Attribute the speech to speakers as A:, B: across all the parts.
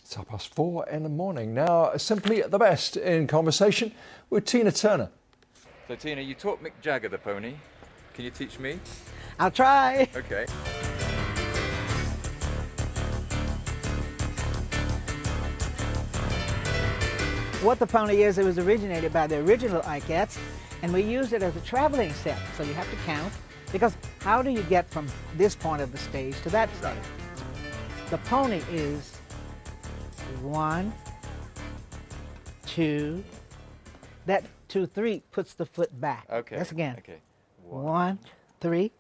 A: It's 4:30 in the morning. Now, simply the best in conversation with Tina Turner.
B: So Tina, you taught Mick Jagger the pony. Can you teach me?
C: I'll try.
B: Okay.
C: What the pony is, it was originated by the original Ikettes, and we used it as a traveling set. So you have to count, because how do you get from this point of the stage to that stage? The pony is 1, 2, that 2, 3 puts the foot back.
B: Okay.
C: That's again.
B: Okay.
C: 1, 3,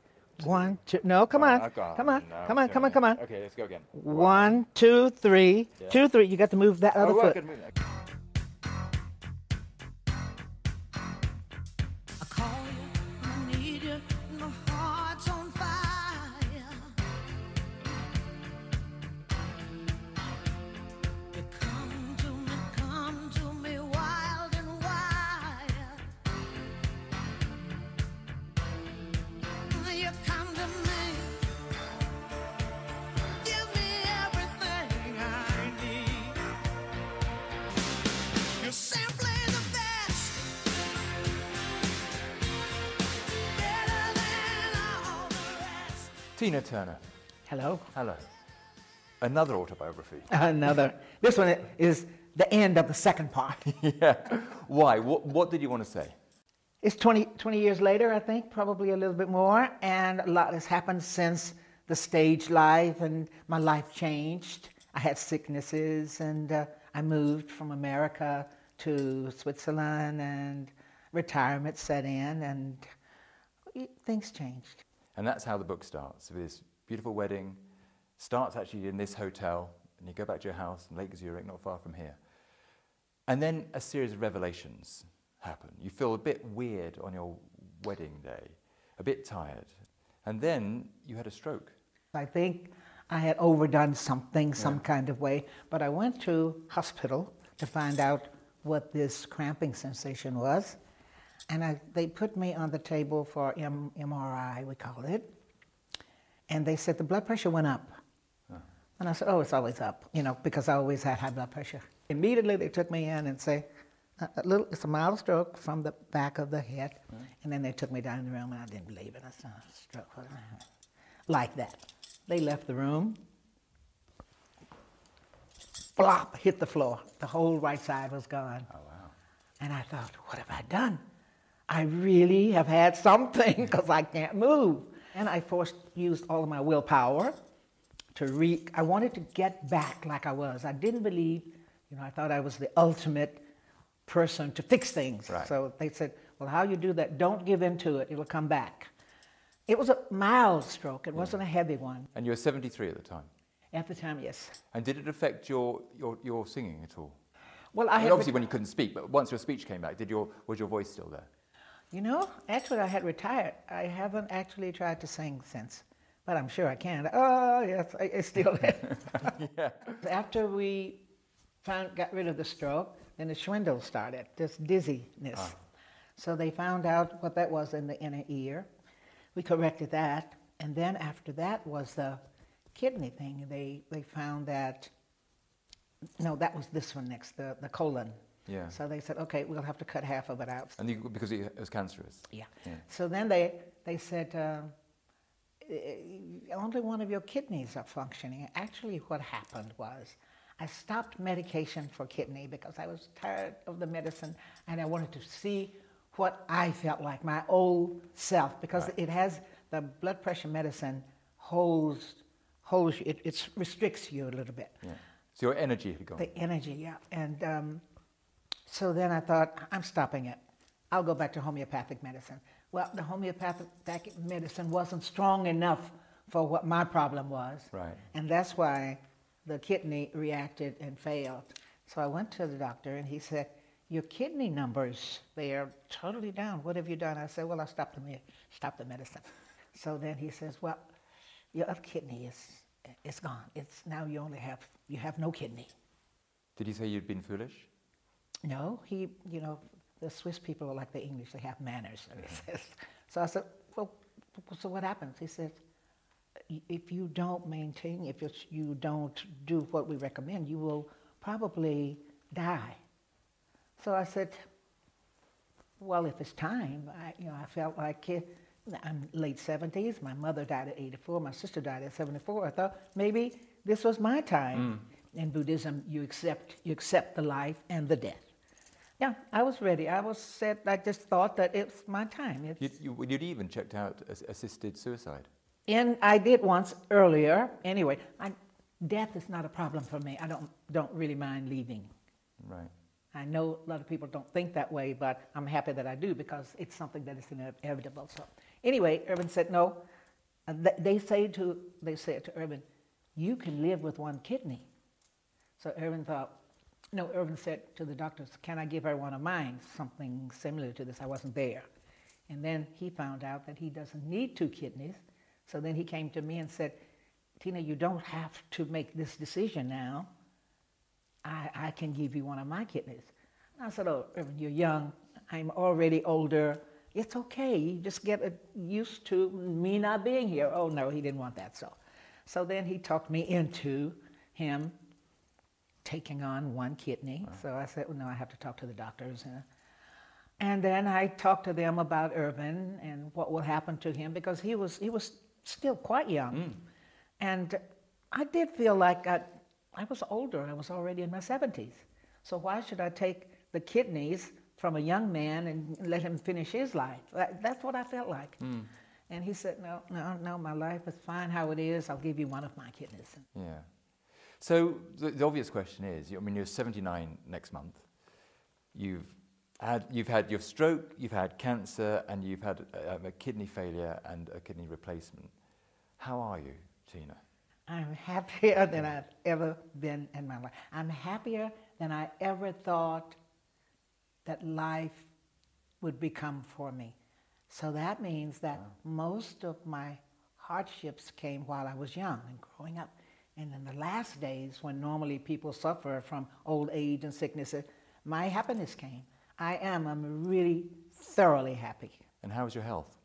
C: 1, 2. No, come on. Come on.
B: No,
C: Come on. Come on. Come on.
B: Okay, let's go again.
C: 1, 2, 3.
B: Yeah.
C: 2, 3. You got to move that other
B: I
C: foot.
B: can move that. Tina Turner.
C: Hello.
B: Hello. Another autobiography.
C: Another. This one is the end of the second part.
B: Yeah. Why? What did you want to say?
C: It's 20 years later, I think, probably a little bit more, and a lot has happened since the stage life, and my life changed. I had sicknesses, and I moved from America to Switzerland, and retirement set in, and things changed.
B: And that's how the book starts, with this beautiful wedding. Starts actually in this hotel, and you go back to your house in Lake Zurich, not far from here. And then a series of revelations happen. You feel a bit weird on your wedding day, a bit tired. And then you had a stroke.
C: I think I had overdone something, some kind of way, but I went to hospital to find out what this cramping sensation was. And they put me on the table for MRI, we call it. And they said the blood pressure went up. And I said, oh, it's always up, because I always had high blood pressure. Immediately they took me in and say, it's a mild stroke from the back of the head. And then they took me down in the room, and I didn't believe it. I said, oh, stroke. Like that. They left the room. Flop, hit the floor. The whole right side was gone.
B: Oh, wow.
C: And I thought, what have I done? I really have had something, because I can't move. And I used all of my willpower I wanted to get back like I was. I didn't believe, I thought I was the ultimate person to fix things.
B: Right.
C: So they said, well, how you do that, don't give in to it, it'll come back. It was a mild stroke, it wasn't a heavy one.
B: And you were 73 at the time?
C: At the time, yes.
B: And did it affect your singing at all?
C: Well,
B: obviously when you couldn't speak, but once your speech came back, was your voice still there?
C: Actually I had retired. I haven't actually tried to sing since, but I'm sure I can. Oh, yes, it's still there.
B: Yeah.
C: After we got rid of the stroke, then the swindle started, this dizziness. So they found out what that was in the inner ear. We corrected that, and then after that was the kidney thing. They found that, no, that was this one next, the colon.
B: Yeah.
C: So they said, okay, we'll have to cut half of it out.
B: And because it was cancerous?
C: Yeah. So then they said, only one of your kidneys are functioning. Actually, what happened was I stopped medication for kidney because I was tired of the medicine, and I wanted to see what I felt like, my old self, because it has, the blood pressure medicine holds you, it restricts you a little bit.
B: Yeah. So your energy had gone.
C: The energy, yeah. And so then I thought, I'm stopping it. I'll go back to homeopathic medicine. Well, the homeopathic medicine wasn't strong enough for what my problem was.
B: Right.
C: And that's why the kidney reacted and failed. So I went to the doctor, and he said, your kidney numbers, they are totally down. What have you done? I said, well, I stopped the medicine. So then he says, well, your other kidney is gone. It's now you have no kidney.
B: Did he say you'd been foolish?
C: No, the Swiss people are like the English, they have manners. He says. So I said, well, so what happens? He says, if you don't maintain, if you don't do what we recommend, you will probably die. So I said, well, if it's time, I felt like I'm late 70s. My mother died at 84. My sister died at 74. I thought maybe this was my time. In Buddhism, you accept the life and the death. Yeah, I was ready. I just thought that it's my time.
B: You'd even checked out assisted suicide.
C: And I did once earlier. Anyway, death is not a problem for me. I don't really mind leaving.
B: Right.
C: I know a lot of people don't think that way, but I'm happy that I do because it's something that is inevitable. So anyway, Erwin said no. They said to Erwin, you can live with one kidney. So Erwin said to the doctors, can I give her one of mine? Something similar to this. I wasn't there. And then he found out that he doesn't need 2 kidneys. So then he came to me and said, Tina, you don't have to make this decision now. I can give you one of my kidneys. And I said, oh, Erwin, you're young. I'm already older. It's okay. You just get used to me not being here. Oh, no, he didn't want that. So then he talked me into him taking on 1 kidney. Wow. So I said, well, no, I have to talk to the doctors. And then I talked to them about Erwin and what will happen to him because he was still quite young. And I did feel like I was older. I was already in my 70s. So why should I take the kidneys from a young man and let him finish his life? That's what I felt like. And he said, no, my life is fine how it is. I'll give you one of my kidneys.
B: Yeah. So the obvious question is, you're 79 next month. You've had your stroke, you've had cancer, and you've had a kidney failure and a kidney replacement. How are you, Tina?
C: I'm happier than I've ever been in my life. I'm happier than I ever thought that life would become for me. So that means that most of my hardships came while I was young and growing up. And in the last days, when normally people suffer from old age and sickness, my happiness came. I'm really thoroughly happy.
B: And how's your health?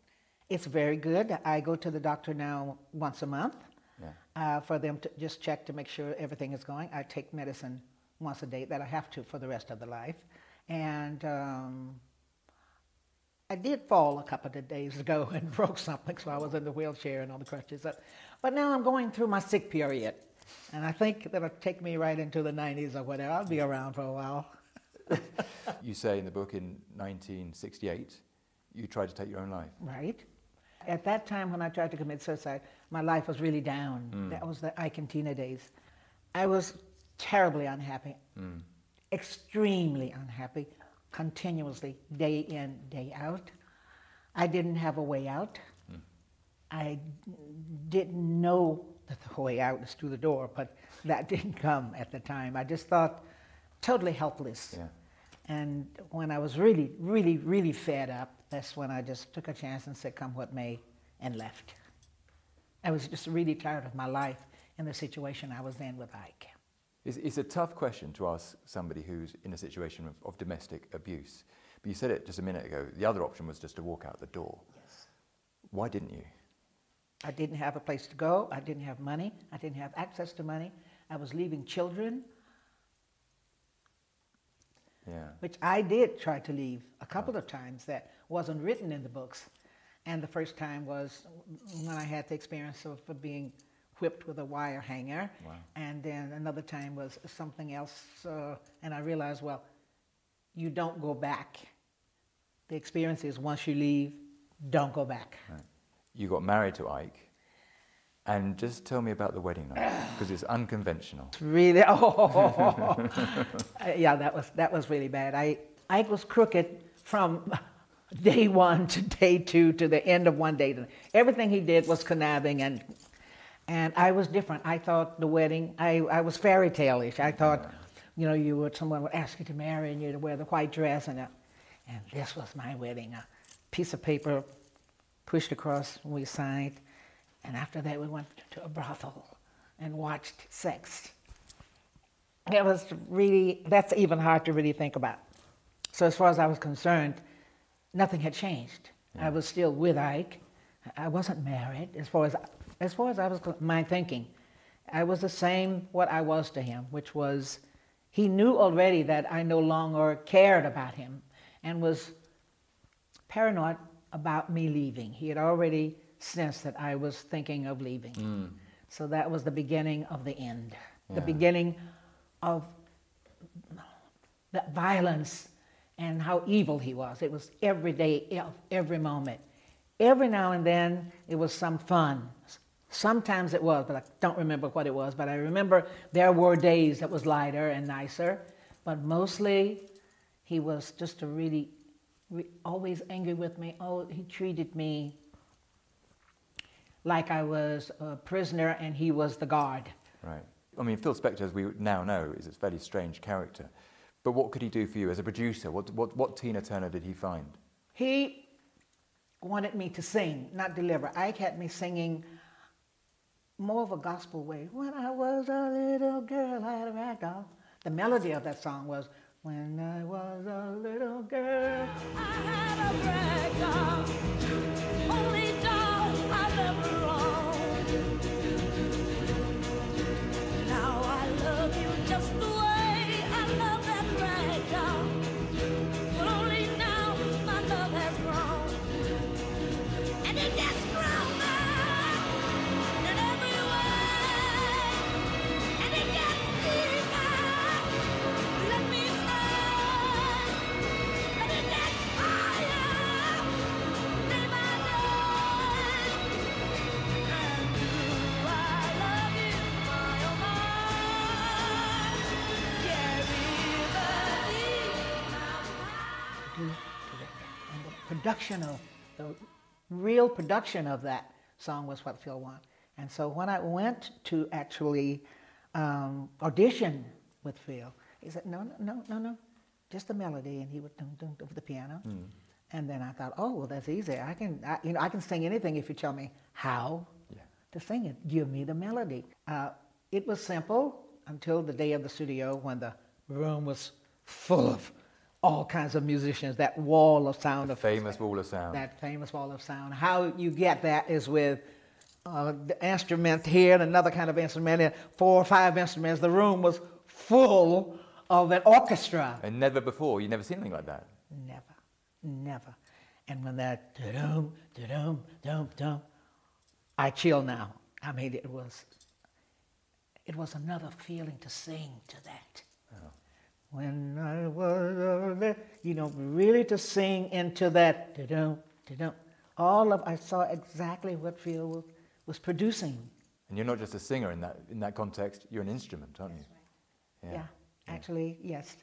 C: It's very good. I go to the doctor now once a month. For them to just check to make sure everything is going. I take medicine once a day that I have to for the rest of the life. And I did fall a couple of days ago and broke something, so I was in the wheelchair and on the crutches. But now I'm going through my sick period. And I think that'll take me right into the 90s or whatever. I'll be around for a while.
B: You say in the book in 1968, you tried to take your own life.
C: Right. At that time when I tried to commit suicide, my life was really down. That was the Ike and Tina days. I was terribly unhappy, extremely unhappy, continuously, day in, day out. I didn't have a way out. I didn't know that the way out is through the door, but that didn't come at the time. I just thought totally helpless.
B: Yeah.
C: And when I was really, really, really fed up, that's when I just took a chance and said, come what may, and left. I was just really tired of my life and the situation I was in with Ike.
B: It's a tough question to ask somebody who's in a situation of domestic abuse. But you said it just a minute ago, the other option was just to walk out the door.
C: Yes.
B: Why didn't you?
C: I didn't have a place to go. I didn't have money. I didn't have access to money. I was leaving children.
B: Yeah.
C: Which I did try to leave a couple of times that wasn't written in the books. And the first time was when I had the experience of being whipped with a wire hanger.
B: Wow.
C: And then another time was something else. And I realized, well, you don't go back. The experience is once you leave, don't go back.
B: Right. You got married to Ike. And just tell me about the wedding night, because it's unconventional.
C: Really? Yeah, that was really bad. Ike was crooked from day 1 to day 2 to the end of one day. Everything he did was conniving, and I was different. I thought the wedding, I was fairy tale-ish. I thought, someone would ask you to marry and you to wear the white dress, and this was my wedding. A piece of paper pushed across, and we signed. And after that, we went to a brothel and watched sex. It was really, that's even hard to really think about. So as far as I was concerned, nothing had changed. Yeah. I was still with Ike. I wasn't married. As far as as far as my thinking, I was the same what I was to him, which was he knew already that I no longer cared about him and was paranoid about me leaving. He had already sensed that I was thinking of leaving. So that was the beginning of the end, the beginning of that violence and how evil he was. It was every day, every moment. Every now and then, it was some fun. Sometimes it was, but I don't remember what it was. But I remember there were days that was lighter and nicer. But mostly, he was just a really, always angry with me. Oh, he treated me like I was a prisoner and he was the guard.
B: Right. I mean, Phil Spector, as we now know, is a fairly strange character. But what could he do for you as a producer? What Tina Turner did he find?
C: He wanted me to sing, not deliver. Ike had me singing more of a gospel way. When I was a little girl, I had a rag doll. The melody of that song was, when I was a little girl, I had a rag doll, only doll I've ever owned. Now I love you just the way I love that rag doll. But only now my love has grown. And it gets stronger in every way. And it gets deeper, let me say. And it gets higher, day by day. And do I love you, my oh my? Yeah, river deep. And the production of the real production of that song was what Phil wanted. And so when I went to actually audition with Phil, he said, no, just the melody, and he would dum with the piano. And then I thought, oh, well, that's easy. I can sing anything if you tell me how to sing it. Give me the melody. It was simple until the day of the studio when the room was full of all kinds of musicians, that wall of sound.
B: The famous wall of sound.
C: That famous wall of sound. How you get that is with the instrument here and another kind of instrument, and 4 or 5 instruments. The room was full of an orchestra.
B: And never before, you've never seen anything like that?
C: Never. And when that da-dum, da-dum, dum, dum, I chill now. I mean, it was another feeling to sing to that.
B: Oh.
C: When I was there, really to sing into that da-dum, da-dum. I saw exactly what Phil was producing.
B: And you're not just a singer in that context, you're an instrument, aren't you?
C: Right. Yeah, actually, yes.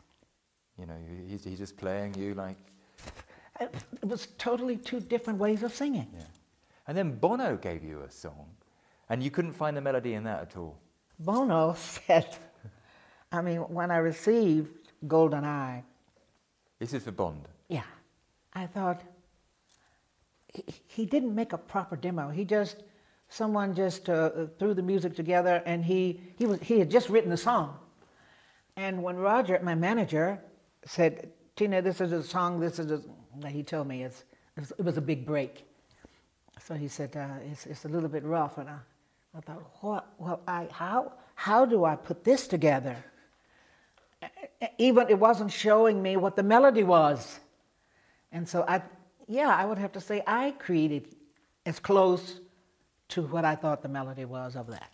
B: He's just playing you like...
C: It was totally 2 different ways of singing.
B: Yeah. And then Bono gave you a song, and you couldn't find the melody in that at all.
C: Bono said, when I received Golden Eye...
B: This is for Bond?
C: Yeah. I thought, he didn't make a proper demo. Someone just threw the music together, and he had just written the song. And when Roger, my manager, said, Tina, this is a song, he told me it was a big break. So he said, it's a little bit rough. And I thought, how do I put this together? Even it wasn't showing me what the melody was. And so I would have to say I created as close to what I thought the melody was of that.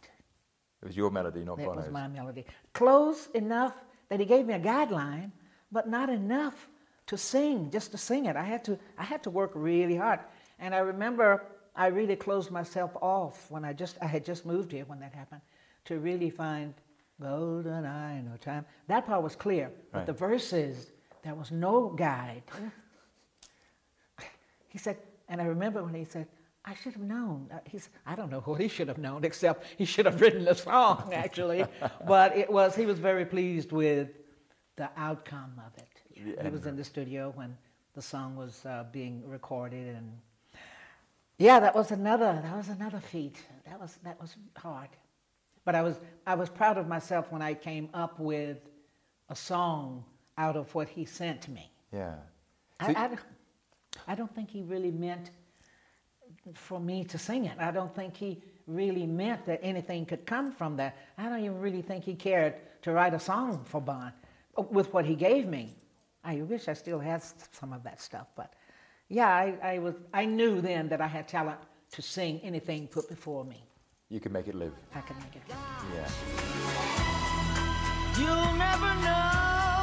B: It was your melody, not Bono's.
C: It was my melody. Close enough that he gave me a guideline, but not enough to sing, just to sing it. I had to work really hard. And I remember I really closed myself off when I had just moved here when that happened, to really find golden eye, no time. That part was clear, but the verses, there was no guide. He said, and I remember when he said, I should have known. I don't know what he should have known, except he should have written the song, actually. But he was very pleased with the outcome of it. He was in the studio when the song was being recorded, and that was another feat. That was hard. But I was proud of myself when I came up with a song out of what he sent me.
B: Yeah.
C: I don't think he really meant for me to sing it. I don't think really meant that anything could come from that. I don't even really think he cared to write a song for Bach with what he gave me. I wish I still had some of that stuff, but yeah, I knew then that I had talent to sing anything put before me.
B: You could make it live.
C: I could make it live.
B: Yeah.
D: You'll never know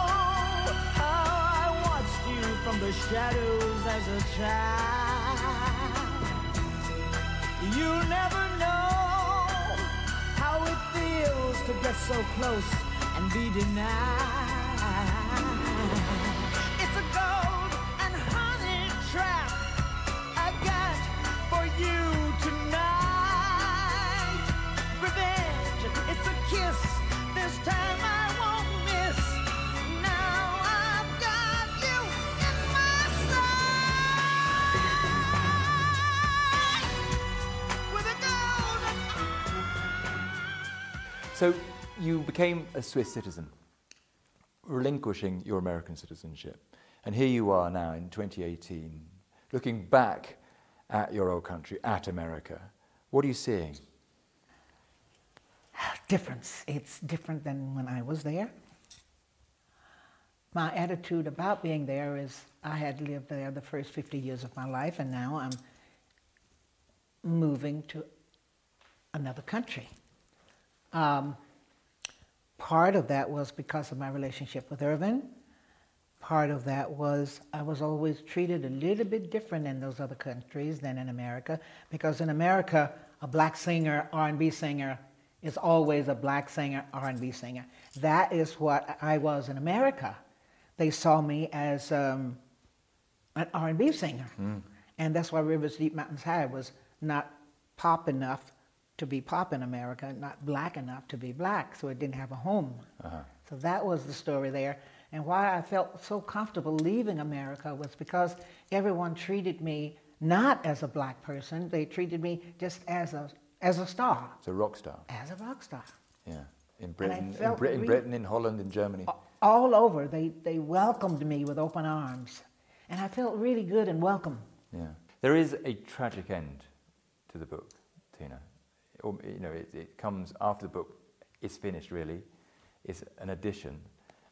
D: how I watched you from the shadows as a child. You'll never know how it feels to get so close and be denied. It's a gold and honey trap I got for you tonight. Revenge, it's a kiss. This time I won't miss. Now I've got you in my sight. With a gold.
B: So you became a Swiss citizen, relinquishing your American citizenship. And here you are now in 2018, looking back at your old country, at America. What are you seeing?
C: Difference. It's different than when I was there. My attitude about being there is I had lived there the first 50 years of my life, and now I'm moving to another country. Part of that was because of my relationship with Erwin. Part of that was I was always treated a little bit different in those other countries than in America, because in America, a black singer, R&B singer, is always a black singer, R&B singer. That is what I was in America. They saw me as an R&B singer. And that's why Rivers Deep Mountains High was not pop enough to be pop in America, not black enough to be black, so it didn't have a home. So that was the story there. And why I felt so comfortable leaving America was because everyone treated me not as a black person, they treated me just as a star.
B: As a rock star.
C: As a rock star.
B: Yeah. In Britain,
C: really,
B: Britain, in Holland, in Germany.
C: All over, they welcomed me with open arms. And I felt really good and welcome.
B: Yeah. There is a tragic end to the book, Tina. You know, it comes after the book is finished, really. It's an addition,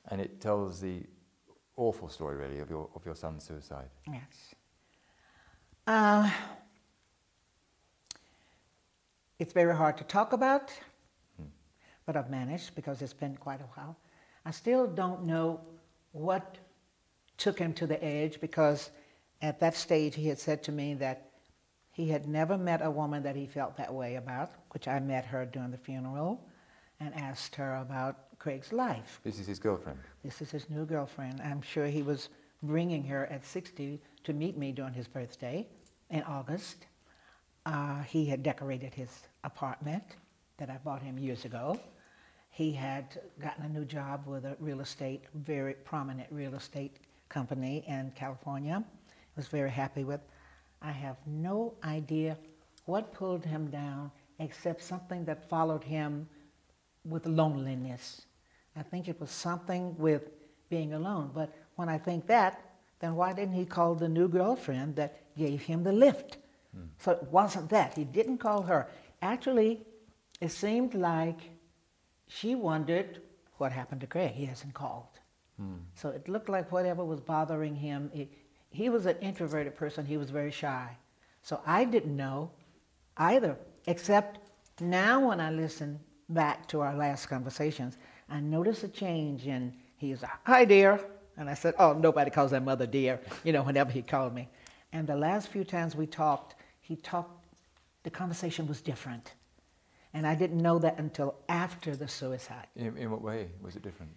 B: and it tells the awful story, really, of your son's suicide.
C: Yes. It's very hard to talk about, but I've managed because it's been quite a while. I still don't know what took him to the edge, because at that stage he had said to me that he had never met a woman that he felt that way about, which I met her during the funeral and asked her about Craig's life.
B: This is his girlfriend?
C: This is his new girlfriend. I'm sure he was bringing her at 60 to meet me during his birthday in August. He had decorated his apartment that I bought him years ago. He had gotten a new job with a very prominent real estate company in California. Was very happy with. I have no idea what pulled him down except something that followed him with loneliness. I think it was something with being alone. But when I think that, then why didn't he call the new girlfriend that gave him the lift? So it wasn't that. He didn't call her. Actually, it seemed like she wondered what happened to Craig. He hasn't called. So it looked like whatever was bothering him, he was an introverted person. He was very shy. So I didn't know either, except now when I listen back to our last conversations, I noticed a change in, he's like, "Hi, dear." And I said, "Oh, nobody calls their mother dear," you know, whenever he called me. And the last few times we talked, the conversation was different. And I didn't know that until after the suicide.
B: In what way was it different?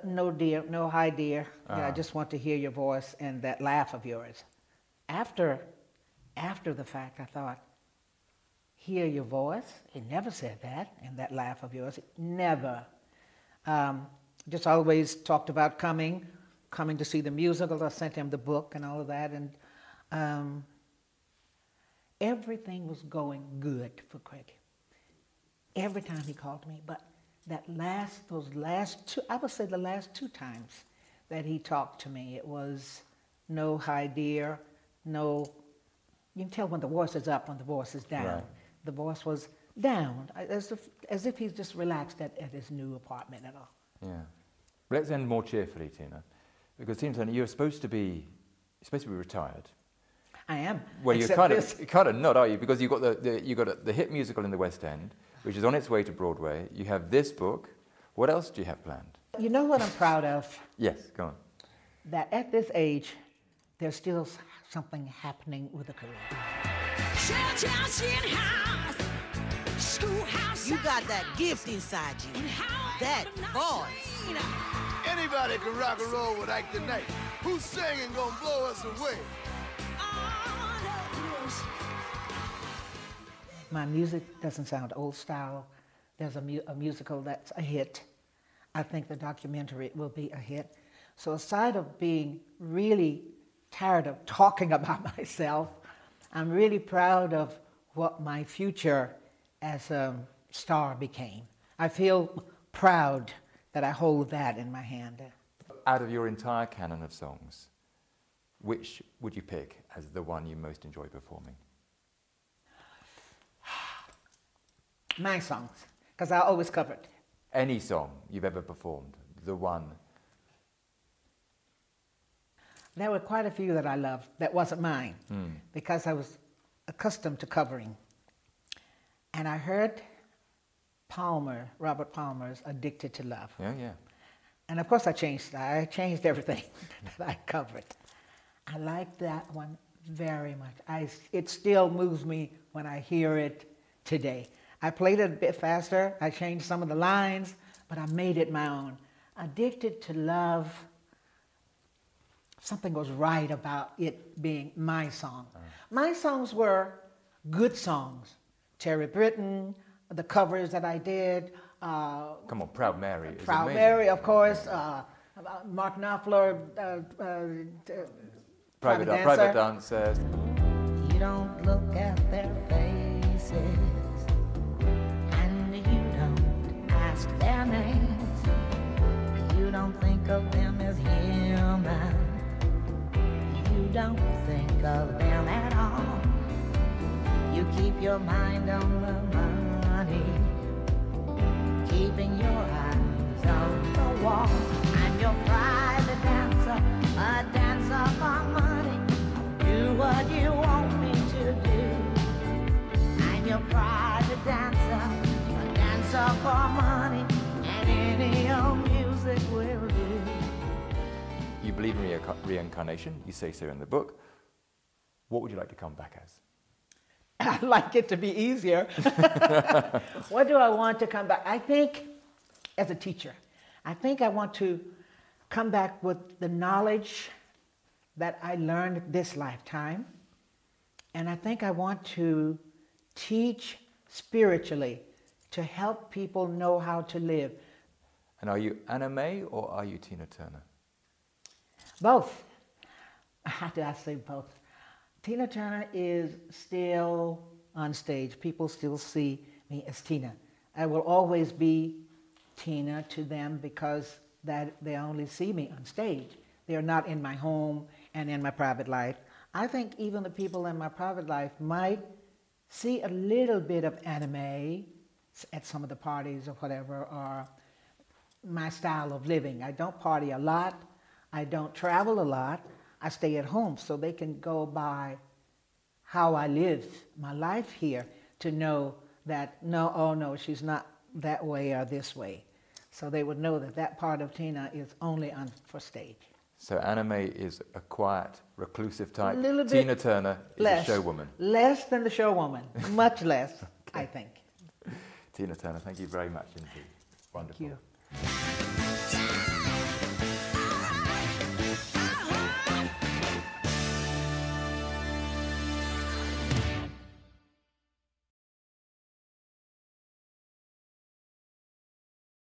C: No dear, no hi dear, I just want to hear your voice, and that laugh of yours. After the fact, I thought, hear your voice? He never said that, and that laugh of yours, never. Just always talked about coming to see the musical. I sent him the book and all of that, and everything was going good for Craig. Every time he called me, but those last two, I would say the last two times that he talked to me, it was no hi dear, no, you can tell when the voice is up, when the voice is down.
B: Right.
C: the voice was down, as if he's just relaxed at his new apartment and all.
B: Yeah. Let's end more cheerfully, Tina, because Tina Turner, you're supposed to be retired.
C: I am.
B: Well, you're kind of not, are you? Because you've got the hit musical in the West End, which is on its way to Broadway. You have this book. What else do you have planned?
C: You know what I'm proud of?
B: Yes, go on.
C: That at this age, there's still something happening with a career.
D: You got that gift inside you, that voice.
E: Anybody can rock and roll with Ike tonight. Who's singing gonna blow us away?
C: My music doesn't sound old style. There's a musical that's a hit. I think the documentary will be a hit. So aside of being really tired of talking about myself, I'm really proud of what my future as a star became. I feel proud that I hold that in my hand.
B: Out of your entire canon of songs, which would you pick as the one you most enjoy performing?
C: My songs, because I always cover it.
B: Any song you've ever performed, the one.
C: There were quite a few that I loved that wasn't mine, because I was accustomed to covering. And I heard Robert Palmer's Addicted to Love.
B: Yeah, yeah.
C: And of course I changed everything that I covered. I like that one very much. It still moves me when I hear it today. I played it a bit faster, I changed some of the lines, but I made it my own. Addicted to Love, something was right about it being my song. My songs were good songs. Terry Britton, the covers that I did.
B: Come on, Proud Mary.
C: Proud
B: amazing.
C: Mary, of course. Mark Knopfler,
B: Private Dancer.
F: You don't look at their faces, and you don't ask their names. You don't think of them as human. You don't think of them at all. You keep your mind on the money, keeping your eyes on the wall. I'm your private dancer, a dancer for money. Do what you want me to do. I'm your private dancer, a dancer for money, and any old music will do.
B: You believe in reincarnation, you say so in the book. What would you like to come back as?
C: I'd like it to be easier. What do I want to come back? I think, as a teacher, I think I want to come back with the knowledge that I learned this lifetime. And I think I want to teach spiritually to help people know how to live.
B: And are you Anna Mae or are you Tina Turner?
C: Both. How do I say both? Tina Turner is still on stage. People still see me as Tina. I will always be Tina to them because that they only see me on stage. They're not in my home and in my private life. I think even the people in my private life might see a little bit of anime at some of the parties or whatever, or my style of living. I don't party a lot. I don't travel a lot. I stay at home, so they can go by how I live my life here to know that, no, oh no, she's not that way or this way. So they would know that that part of Tina is only on for stage.
B: So Anna Mae is a quiet, reclusive type.
C: A little bit
B: Tina Turner is
C: less,
B: a showwoman.
C: Less than the showwoman, much less, I think.
B: Tina Turner, thank you very much indeed. Wonderful.
C: Thank you.